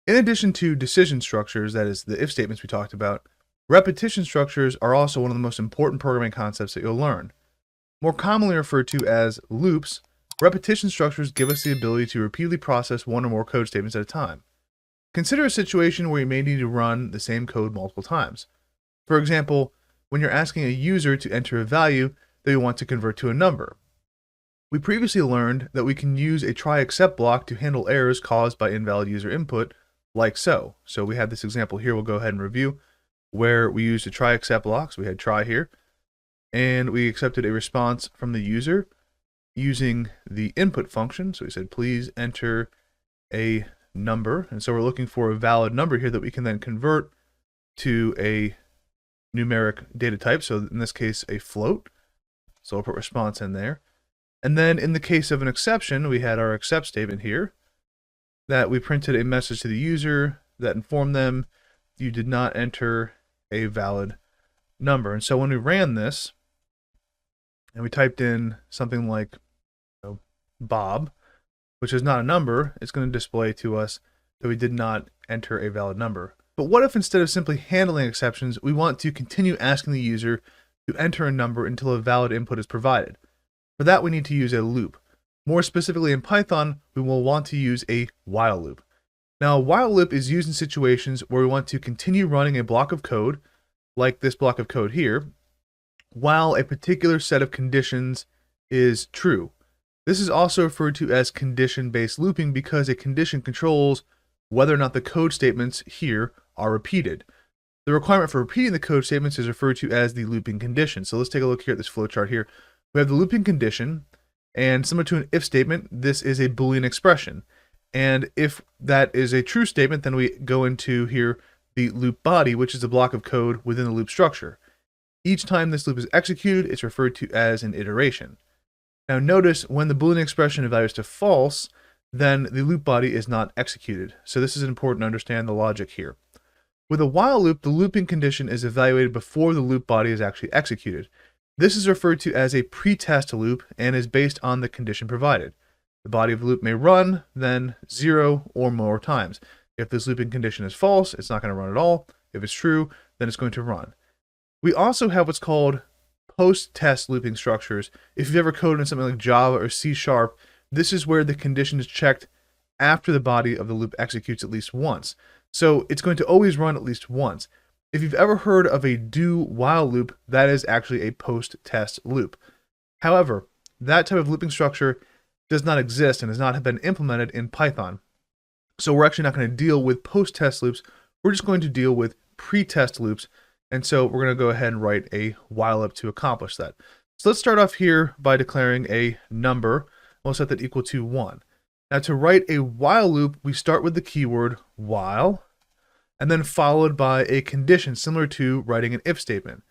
In addition to decision structures, that is the if statements we talked about, repetition structures are also one of the most important programming concepts that you'll learn. More commonly referred to as loops, repetition structures give us the ability to repeatedly process one or more code statements at a time. Consider a situation where you may need to run the same code multiple times. For example, when you're asking a user to enter a value that you want to convert to a number. We previously learned that we can use a try except block to handle errors caused by invalid user input, like so. So we had this example here, we'll go ahead and review, where we used a try except block, so we had try here, and we accepted a response from the user using the input function. So we said, please enter a number, and so we're looking for a valid number here that we can then convert to a numeric data type, so in this case a float. So I'll put response in there. And then in the case of an exception, we had our except statement here that we printed a message to the user that informed them you did not enter a valid number. And so when we ran this and we typed in something like Bob, which is not a number, it's going to display to us that we did not enter a valid number. But what if instead of simply handling exceptions, we want to continue asking the user to enter a number until a valid input is provided? For that, we need to use a loop. More specifically in Python, we will want to use a while loop. Now, a while loop is used in situations where we want to continue running a block of code, like this block of code here, while a particular set of conditions is true. This is also referred to as condition-based looping because a condition controls whether or not the code statements here are repeated. The requirement for repeating the code statements is referred to as the looping condition. So let's take a look here at this flowchart here. We have the looping condition, and similar to an if statement, this is a Boolean expression. And if that is a true statement, then we go into here the loop body, which is a block of code within the loop structure. Each time this loop is executed, it's referred to as an iteration. Now notice when the Boolean expression evaluates to false, then the loop body is not executed. So this is important to understand the logic here. With a while loop, the looping condition is evaluated before the loop body is actually executed. This is referred to as a pretest loop and is based on the condition provided. The body of the loop may run then 0 or more times. If this looping condition is false, it's not going to run at all. If it's true, then it's going to run. We also have what's called post-test looping structures. If you've ever coded in something like Java or C#, this is where the condition is checked after the body of the loop executes at least once. So it's going to always run at least once. If you've ever heard of a do while loop, that is actually a post-test loop. However, that type of looping structure does not exist and has not been implemented in Python. So we're actually not going to deal with post-test loops. We're just going to deal with pre-test loops. And so we're going to go ahead and write a while loop to accomplish that. So let's start off here by declaring a number. We'll set that equal to 1. Now to write a while loop, we start with the keyword while, and then followed by a condition similar to writing an if statement.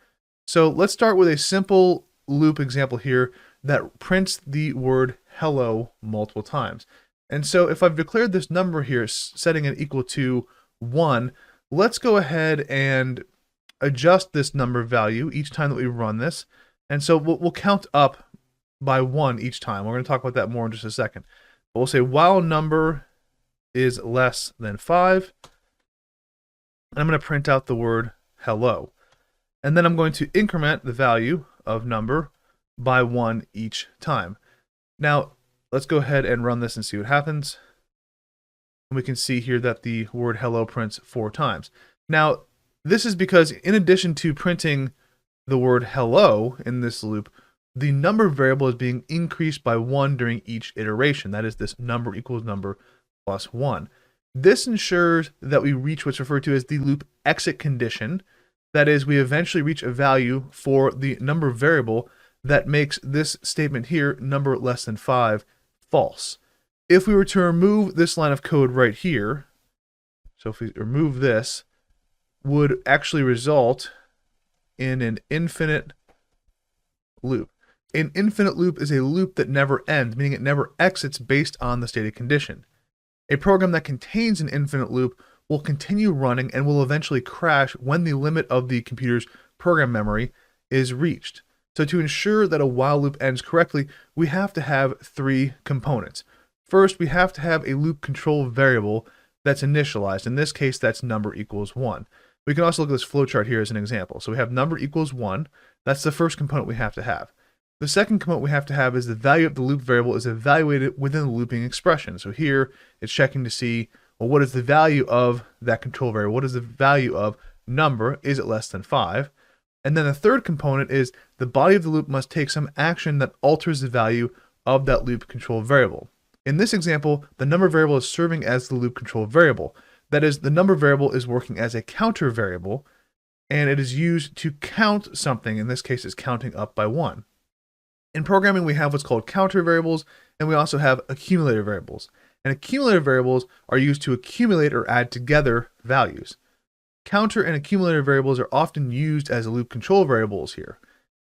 So let's start with a simple loop example here that prints the word hello multiple times. And so if I've declared this number here, setting it equal to 1, let's go ahead and adjust this number value each time that we run this. And so we'll count up by 1 each time. We're going to talk about that more in just a second. But we'll say while number is less than 5. I'm going to print out the word hello. And then I'm going to increment the value of number by 1 each time. Now, let's go ahead and run this and see what happens. And we can see here that the word hello prints 4 times. Now, this is because in addition to printing the word hello in this loop, the number variable is being increased by 1 during each iteration. That is, this number equals number plus 1. This ensures that we reach what's referred to as the loop exit condition. That is, we eventually reach a value for the number variable that makes this statement here, number less than 5, false. If we were to remove this line of code right here, so if we remove this, would actually result in an infinite loop. An infinite loop is a loop that never ends, meaning it never exits based on the stated condition. A program that contains an infinite loop will continue running and will eventually crash when the limit of the computer's program memory is reached. So to ensure that a while loop ends correctly, we have to have 3 components. First, we have to have a loop control variable that's initialized. In this case, that's number equals 1. We can also look at this flowchart here as an example. So we have number equals 1. That's the first component we have to have. The second component we have to have is the value of the loop variable is evaluated within the looping expression. So here it's checking to see, well, what is the value of that control variable? What is the value of number? Is it less than 5? And then the third component is the body of the loop must take some action that alters the value of that loop control variable. In this example, the number variable is serving as the loop control variable. That is, the number variable is working as a counter variable, and it is used to count something. In this case, it's counting up by 1. In programming, we have what's called counter variables, and we also have accumulator variables. And accumulator variables are used to accumulate or add together values. Counter and accumulator variables are often used as loop control variables here.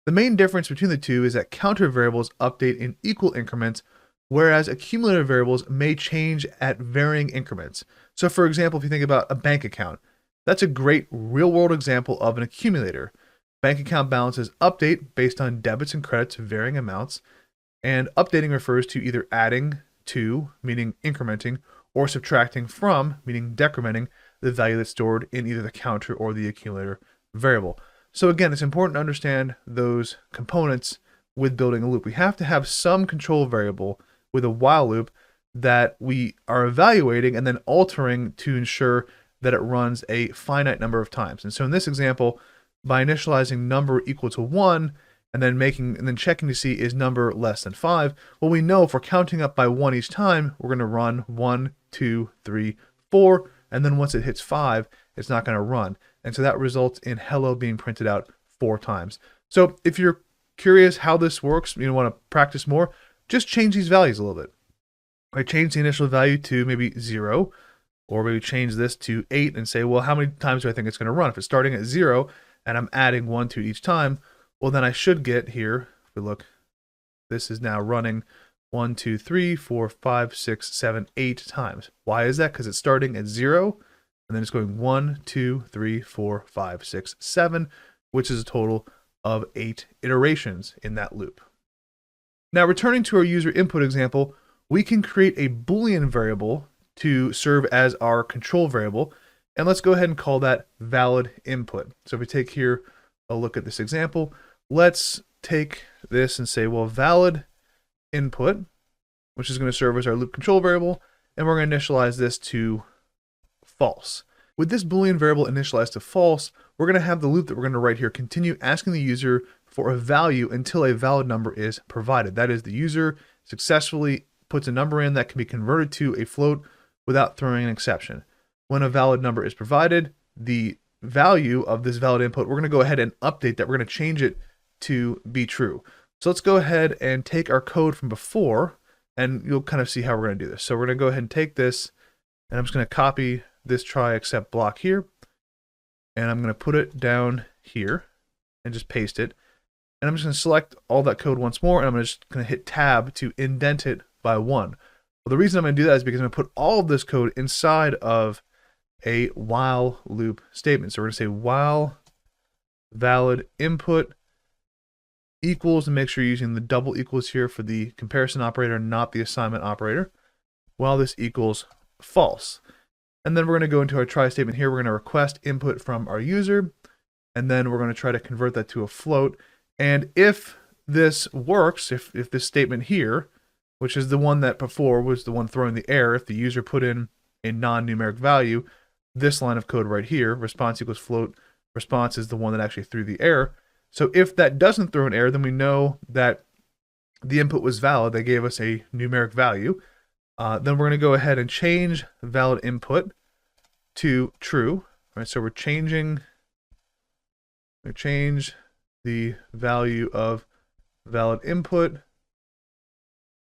The main difference between the two is that counter variables update in equal increments, whereas accumulator variables may change at varying increments. So for example, if you think about a bank account, that's a great real-world example of an accumulator. Bank account balances update based on debits and credits of varying amounts, and updating refers to either adding to, meaning incrementing, or subtracting from, meaning decrementing, the value that's stored in either the counter or the accumulator variable. So again, it's important to understand those components with building a loop. We have to have some control variable with a while loop that we are evaluating and then altering to ensure that it runs a finite number of times. And so in this example, by initializing number equal to 1 and then checking to see is number less than 5, well, we know if we're counting up by 1 each time, we're going to run 1, 2, 3, 4, and then once it hits 5, it's not going to run. And so that results in hello being printed out 4 times. So if you're curious how this works, you want to practice more, just change these values a little bit. I change the initial value to maybe 0, or maybe change this to 8 and say, well, how many times do I think it's going to run? If it's starting at 0 and I'm adding 1 to each time, well, then I should get here, if we look, this is now running 1, 2, 3, 4, 5, 6, 7, 8 times. Why is that? Because it's starting at 0, and then it's going 1, 2, 3, 4, 5, 6, 7, which is a total of 8 iterations in that loop. Now, returning to our user input example, we can create a Boolean variable to serve as our control variable, and let's go ahead and call that valid input. So if we take here a look at this example, let's take this and say, well, valid input, which is going to serve as our loop control variable, and we're going to initialize this to false. With this Boolean variable initialized to false, we're going to have the loop that we're going to write here continue asking the user for a value until a valid number is provided. That is, the user successfully puts a number in that can be converted to a float without throwing an exception. When a valid number is provided, the value of this valid input, we're going to go ahead and update that. We're going to change it to be true. So let's go ahead and take our code from before, and you'll kind of see how we're going to do this. So we're going to go ahead and take this, and I'm just going to copy this try except block here, and I'm going to put it down here and just paste it. And I'm just going to select all that code once more, and I'm just going to hit tab to indent it by 1. Well, the reason I'm going to do that is because I'm going to put all of this code inside of a while loop statement. So we're going to say while valid input equals, and make sure you're using the double equals here for the comparison operator, not the assignment operator, while this equals false. And then we're going to go into our try statement here. We're going to request input from our user, and then we're going to try to convert that to a float. And if this works, if this statement here, which is the one that before was the one throwing the error, if the user put in a non-numeric value, this line of code right here, response equals float, response is the one that actually threw the error. So if that doesn't throw an error, then we know that the input was valid. They gave us a numeric value. Then we're going to go ahead and change valid input to true. All right, so we're changing, change the value of valid input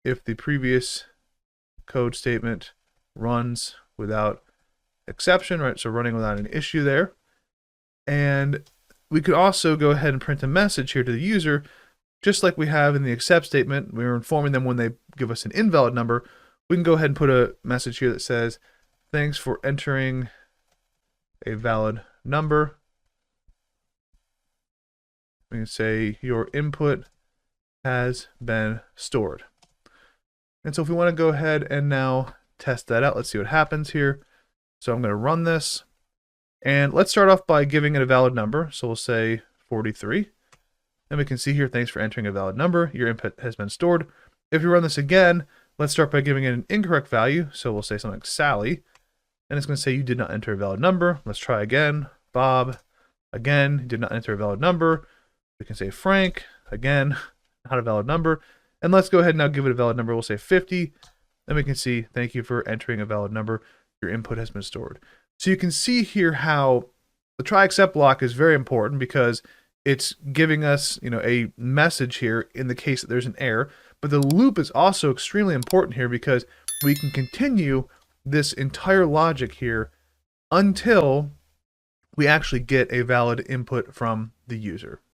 if the previous code statement runs without exception, right? So running without an issue there. And we could also go ahead and print a message here to the user, just like we have in the accept statement. We're informing them when they give us an invalid number. We can go ahead and put a message here that says, thanks for entering a valid number. We can say your input has been stored. And so if we want to go ahead and now test that out, let's see what happens here. So I'm going to run this. And let's start off by giving it a valid number. So we'll say 43. And we can see here, thanks for entering a valid number. Your input has been stored. If we run this again, let's start by giving it an incorrect value. So we'll say something like Sally. And it's going to say you did not enter a valid number. Let's try again. Bob. Again, did not enter a valid number. We can say Frank. Again, not a valid number. And let's go ahead and now give it a valid number. We'll say 50. And we can see, thank you for entering a valid number. Your input has been stored. So you can see here how the try except block is very important because it's giving us, a message here in the case that there's an error. But the loop is also extremely important here because we can continue this entire logic here until we actually get a valid input from the user.